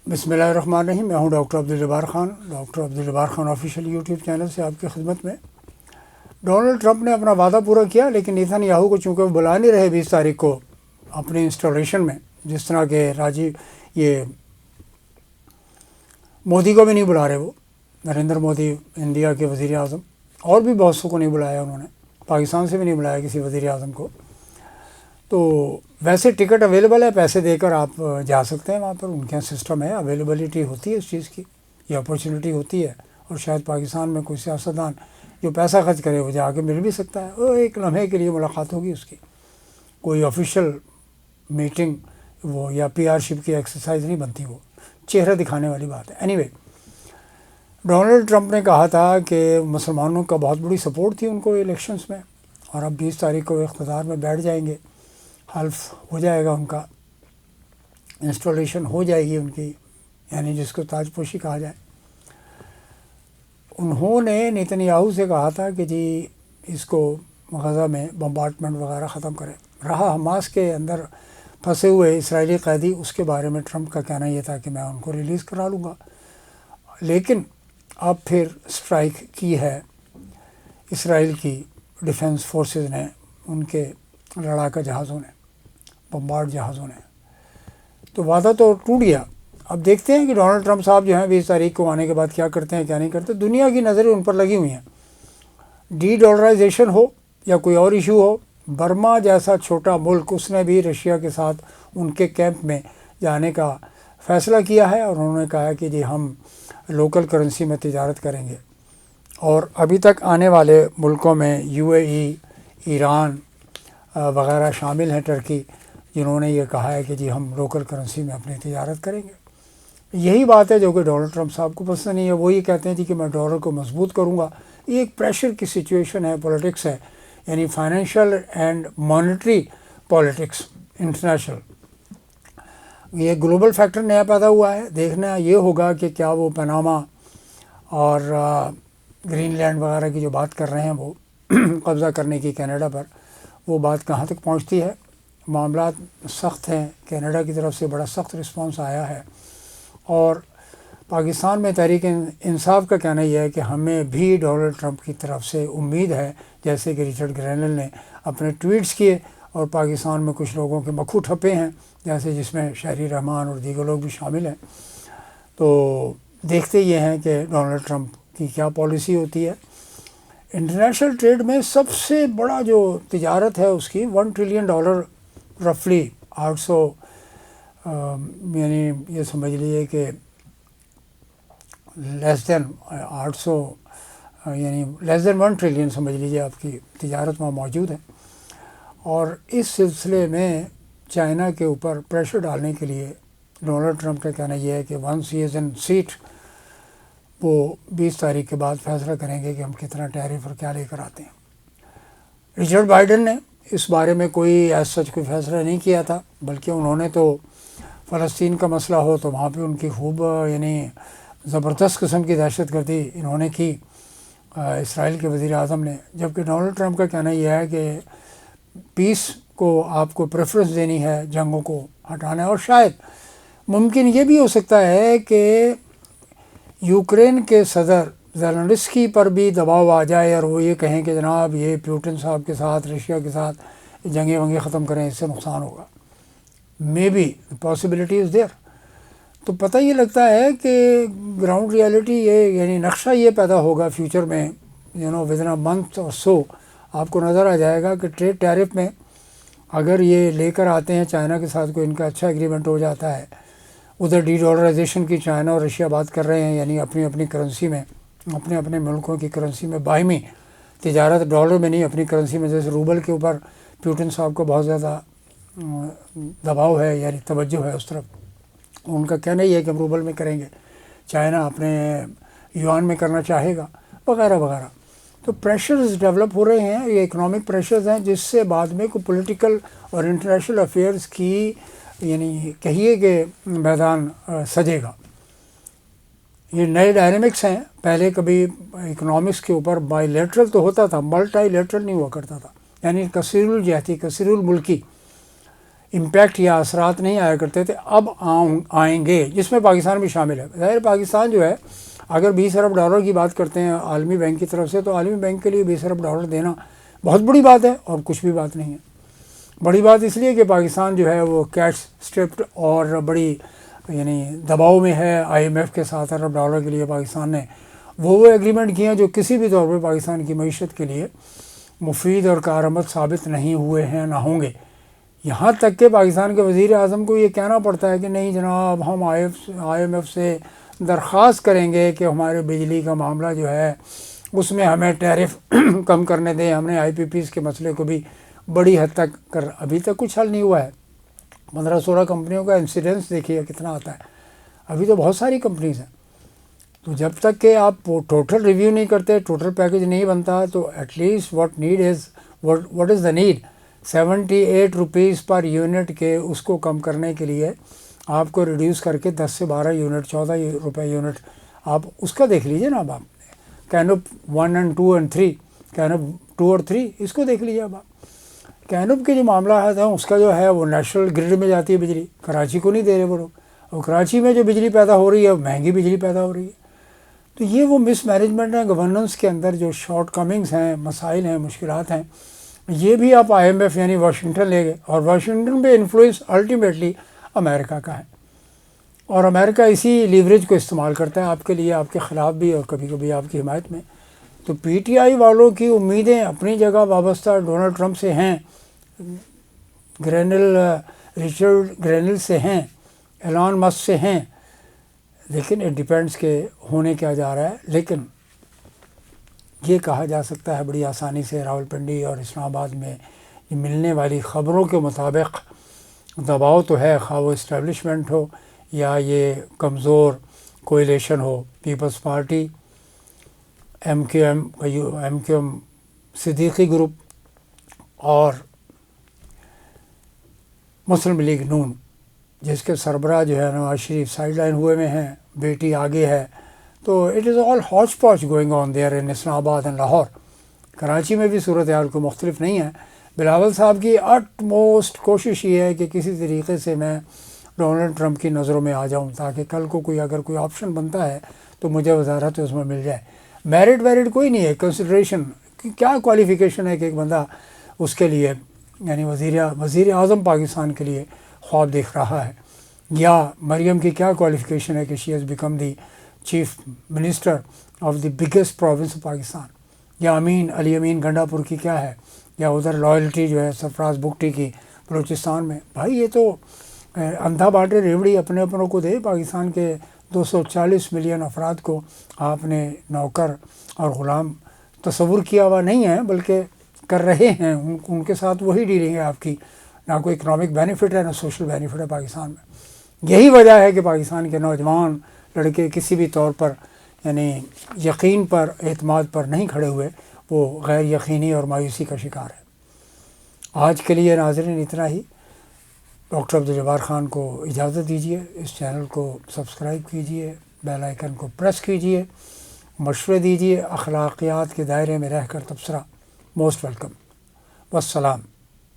بسم اللہ الرحمن الرحیم. میں ہوں doctor Abdul Jabbar Khan. Doctor Abdul Jabbar Khan official YouTube channel سے آپ کی خدمت میں. ڈونلڈ ٹرمپ نے اپنا وعدہ پورا کیا، لیکن نیتن یاہو کو چونکہ وہ بلا نہیں رہے 20 تاریخ کو اپنی انسٹالیشن میں، جس طرح کہ یہ مودی کو بھی نہیں بلا رہے، وہ نریندر مودی انڈیا کے وزیر اعظم، اور بھی بہت سو کو نہیں بلایا انہوں نے، پاکستان سے بھی نہیں بلایا کسی وزیر اعظم کو. تو ویسے ٹکٹ اویلیبل ہے، پیسے دے کر آپ جا سکتے ہیں وہاں پر، ان کے یہاں سسٹم ہے، اویلیبلٹی ہوتی ہے اس چیز کی، یہ اپرچونیٹی ہوتی ہے. اور شاید پاکستان میں کوئی سیاستدان جو پیسہ خرچ کرے وہ جا کے مل بھی سکتا ہے، وہ ایک لمحے کے لیے ملاقات ہوگی اس کی، کوئی آفیشیل میٹنگ وہ یا پی آر شپ کی ایکسرسائز نہیں بنتی، وہ چہرہ دکھانے والی بات ہے. اینی وے، ڈونلڈ ٹرمپ نے کہا تھا کہ مسلمانوں کا بہت بڑی سپورٹ تھی ان کو الیکشنز میں، اور اب 20 تاریخ کو اقتدار میں بیٹھ جائیں گے، حلف ہو جائے گا ان کا، انسٹالیشن ہو جائے گی ان کی، یعنی جس کو تاج پوشی کہا جائے. انہوں نے نیتن یاہو سے کہا تھا کہ جی اس کو غزہ میں بمبارڈمنٹ وغیرہ ختم کرے. رہا حماس کے اندر پھنسے ہوئے اسرائیلی قیدی، اس کے بارے میں ٹرمپ کا کہنا یہ تھا کہ میں ان کو ریلیز کرا لوں گا. لیکن اب پھر اسٹرائک کی ہے اسرائیل کی ڈیفنس فورسز نے، ان کے لڑاکا جہازوں نے، بمبارڈ جہازوں نے. تو وعدہ تو ٹوٹ گیا. اب دیکھتے ہیں کہ ڈونلڈ ٹرمپ صاحب جو ہیں 20 تاریخ کو آنے کے بعد کیا کرتے ہیں کیا نہیں کرتے. دنیا کی نظریں ان پر لگی ہوئی ہیں، ڈی ڈالرائزیشن ہو یا کوئی اور ایشو ہو. برما جیسا چھوٹا ملک، اس نے بھی رشیا کے ساتھ ان کے کیمپ میں جانے کا فیصلہ کیا ہے، اور انہوں نے کہا کہ جی ہم لوکل کرنسی میں تجارت کریں گے. اور ابھی تک آنے والے ملکوں میں UAE، ایران وغیرہ شامل ہیں، ٹرکی، جنہوں نے یہ کہا ہے کہ جی ہم لوکل کرنسی میں اپنی تجارت کریں گے. یہی بات ہے جو کہ ڈونلڈ ٹرمپ صاحب کو پسند نہیں ہے. وہ یہ کہتے ہیں جی کہ میں ڈالر کو مضبوط کروں گا. یہ ایک پریشر کی سچویشن ہے، پولیٹکس ہے، یعنی financial and monetary politics international. یہ گلوبل فیکٹر نیا پیدا ہوا ہے. دیکھنا یہ ہوگا کہ کیا وہ پاناما اور گرین لینڈ وغیرہ کی جو بات کر رہے ہیں وہ قبضہ کرنے کی کینیڈا پر، وہ بات کہاں تک پہنچتی ہے. معاملات سخت ہیں، کینیڈا کی طرف سے بڑا سخت رسپانس آیا ہے. اور پاکستان میں تحریک انصاف کا کہنا یہ ہے کہ ہمیں بھی ڈونلڈ ٹرمپ کی طرف سے امید ہے، جیسے کہ رچرڈ گرینل نے اپنے ٹویٹس کیے، اور پاکستان میں کچھ لوگوں کے مکھو ٹھپے ہیں، جیسے جس میں شہری رحمان اور دیگر لوگ بھی شامل ہیں. تو دیکھتے یہ ہیں کہ ڈونلڈ ٹرمپ کی کیا پالیسی ہوتی ہے. انٹرنیشنل ٹریڈ میں سب سے بڑا جو تجارت ہے اس کی $1 ٹریلین رفلی 800 یعنی یہ سمجھ لیجیے کہ لیس دین 800 یعنی لیس دین 1 ٹریلین سمجھ لیجیے آپ کی تجارت وہاں موجود ہے. اور اس سلسلے میں چائنا کے اوپر پریشر ڈالنے کے لیے ڈونلڈ ٹرمپ کا کہنا یہ ہے کہ ونس ہی از ان سیٹ، وہ 20 تاریخ کے بعد فیصلہ کریں گے کہ ہم کتنا ٹیرف اور کیا لے کر آتے ہیں. رچرڈ بائیڈن نے اس بارے میں کوئی ایز سچ کوئی فیصلہ نہیں کیا تھا، بلکہ انہوں نے تو فلسطین کا مسئلہ ہو تو وہاں پہ ان کی خوب یعنی زبردست قسم کی دہشت گردی انہوں نے کی اسرائیل کے وزیر اعظم نے. جبکہ ڈونلڈ ٹرمپ کا کہنا یہ ہے کہ پیس کو آپ کو پریفرنس دینی ہے، جنگوں کو ہٹانا ہے. اور شاید ممکن یہ بھی ہو سکتا ہے کہ یوکرین کے صدر زیلنسکی پر بھی دباؤ آ جائے اور وہ یہ کہیں کہ جناب یہ پیوٹن صاحب کے ساتھ، رشیا کے ساتھ جنگیں ونگیں ختم کریں، اس سے نقصان ہوگا. May be possibility is there. تو پتہ یہ لگتا ہے کہ گراؤنڈ ریالٹی یہ یعنی نقشہ یہ پیدا ہوگا فیوچر میں، ودن اے منتھ اور سو آپ کو نظر آ جائے گا کہ ٹریڈ ٹیرف میں اگر یہ لے کر آتے ہیں چائنا کے ساتھ کوئی ان کا اچھا ایگریمنٹ ہو جاتا ہے. ادھر ڈی ڈالرائزیشن کی چائنا اور رشیا بات کر رہے ہیں، یعنی اپنی اپنی کرنسی میں، اپنے اپنے ملکوں کی کرنسی میں باہمی تجارت، ڈالر میں نہیں اپنی کرنسی میں. جیسے روبل کے اوپر پیوٹن صاحب کو بہت زیادہ دباؤ ہے، یعنی توجہ ہے اس طرف. ان کا کہنا یہ ہے کہ ہم روبل میں کریں گے، چائنا اپنے یوان میں کرنا چاہے گا وغیرہ وغیرہ. تو پریشرز ڈیولپ ہو رہے ہیں، یہ اکنامک پریشرز ہیں، جس سے بعد میں کوئی پولیٹیکل اور انٹرنیشنل افیئرز کی یعنی کہیے کہ میدان سجے گا. یہ نئے ڈائنامکس ہیں. پہلے کبھی اکنامکس کے اوپر بائی لیٹرل تو ہوتا تھا، ملٹائی لیٹرل نہیں ہوا کرتا تھا، یعنی کثیر الجہتی، کثیر الملکی امپیکٹ یا اثرات نہیں آیا کرتے تھے، اب آئیں گے، جس میں پاکستان بھی شامل ہے۔ ظاہر پاکستان جو ہے اگر 20 ارب ڈالر کی بات کرتے ہیں عالمی بینک کی طرف سے، تو عالمی بینک کے لیے 20 ارب ڈالر دینا بہت بڑی بات ہے، اور کچھ بھی بات نہیں ہے۔ بڑی بات اس لیے کہ پاکستان جو ہے وہ کیش اسٹرپڈ اور بڑی یعنی دباؤ میں ہے آئی ایم ایف کے 7 ارب ڈالر کے لیے۔ پاکستان نے وہ ایگریمنٹ کیے ہیں جو کسی بھی طور پہ پاکستان کی معیشت کے لیے مفید اور کارآمد ثابت نہیں ہوئے ہیں، نہ ہوں گے۔ یہاں تک کہ پاکستان کے وزیر اعظم کو یہ کہنا پڑتا ہے کہ نہیں جناب، ہم آئی ایم ایف سے درخواست کریں گے کہ ہمارے بجلی کا معاملہ جو ہے اس میں ہمیں ٹیرف کم کرنے دیں۔ ہم نے آئی پی پیز کے مسئلے کو بھی بڑی حد تک ابھی تک کچھ حل نہیں ہوا ہے۔ 15-16 کمپنیوں کا انسیڈنس دیکھیے کتنا آتا ہے، ابھی تو بہت ساری کمپنیز ہیں۔ تو جب تک کہ آپ ٹوٹل ریویو نہیں کرتے، ٹوٹل پیکج نہیں بنتا، تو at least what is the need 78 rupees per unit کے اس کو کم کرنے کے لیے آپ کو ریڈیوس کر کے 10 سے 12 یونٹ 14 روپے یونٹ آپ اس کا دیکھ لیجئے نا۔ اب آپ کینوپ 1 اور 2 اور 3، کینوپ 2 اور 3 اس کو دیکھ لیجئے۔ اب آپ کینوپ کے جو معاملات ہیں اس کا جو ہے وہ نیشنل گرڈ میں جاتی ہے بجلی، کراچی کو نہیں دے رہے وہ لوگ، اور کراچی میں جو بجلی پیدا ہو رہی ہے مہنگی بجلی پیدا ہو رہی ہے۔ تو یہ وہ مس مینجمنٹ ہے گورننس کے اندر، جو شارٹ کمنگز ہیں، مسائل ہیں، مشکلات ہیں۔ یہ بھی آپ آئی ایم ایف یعنی واشنگٹن لے گئے، اور واشنگٹن پہ انفلوئنس الٹیمیٹلی امریکہ کا ہے، اور امریکہ اسی لیوریج کو استعمال کرتا ہے آپ کے لیے، آپ کے خلاف بھی اور کبھی کبھی آپ کی حمایت میں۔ تو پی ٹی آئی والوں کی امیدیں اپنی جگہ وابستہ ڈونلڈ ٹرمپ سے ہیں، رچرڈ گرینل سے ہیں، ایلان مسک سے ہیں، لیکن اٹ ڈیپینڈس کہ ہونے کیا جا رہا ہے۔ لیکن یہ کہا جا سکتا ہے بڑی آسانی سے راولپنڈی اور اسلام آباد میں یہ ملنے والی خبروں کے مطابق دباؤ تو ہے، خواہ وہ اسٹیبلشمنٹ ہو یا یہ کمزور کوئلیشن ہو، Peoples Party, M Q M Siddiqui group اور مسلم لیگ نون، جس کے سربراہ جو ہے نواز شریف سائڈ لائن ہوئے میں ہیں، بیٹی آگے ہے۔ تو it is all hotchpotch going on there in Islamabad and Lahore. Karachi میں بھی صورتحال کو مختلف نہیں ہے۔ بلاول صاحب کی اٹ موسٹ کوشش یہ ہے کہ کسی طریقے سے میں ڈونلڈ ٹرمپ کی نظروں میں آ جاؤں، تاکہ کل کو اگر کوئی آپشن بنتا ہے تو مجھے وزارت اس میں مل جائے۔ میرٹ کوئی نہیں ہے، کنسیڈریشن کیا کوالیفیکیشن ہے کہ ایک بندہ اس کے لیے یعنی وزیر اعظم پاکستان کے لیے خواب دیکھ رہا ہے، یا مریم کی کیا کوالیفیکیشن ہے کہ she has become the chief minister of the biggest province of Pakistan, یا علی امین گنڈا پور کی کیا ہے، یا ادھر لائلٹی جو ہے سرفراز بگٹی کی بلوچستان میں۔ بھائی یہ تو اندھا بانٹے ریوڑی اپنے اپنوں کو دے۔ پاکستان کے 240 ملین افراد کو آپ نے نوکر اور غلام تصور کیا ہوا نہیں ہے، بلکہ کر رہے ہیں، ان کے ساتھ وہی ڈیلنگ ہے آپ کی۔ نہ کوئی اکنامک بینیفٹ ہے، نہ سوشل بینیفٹ ہے پاکستان میں۔ یہی وجہ ہے کہ پاکستان کے نوجوان لڑکے کسی بھی طور پر یعنی یقین پر، اعتماد پر نہیں کھڑے ہوئے، وہ غیر یقینی اور مایوسی کا شکار ہے۔ آج کے لیے ناظرین اتنا ہی۔ ڈاکٹر عبدالجبار خان کو اجازت دیجیے، اس چینل کو سبسکرائب کیجیے، بیل آئیکن کو پریس کیجیے، مشورے دیجیے، اخلاقیات کے دائرے میں رہ کر تبصرہ۔ Most welcome. والسلام۔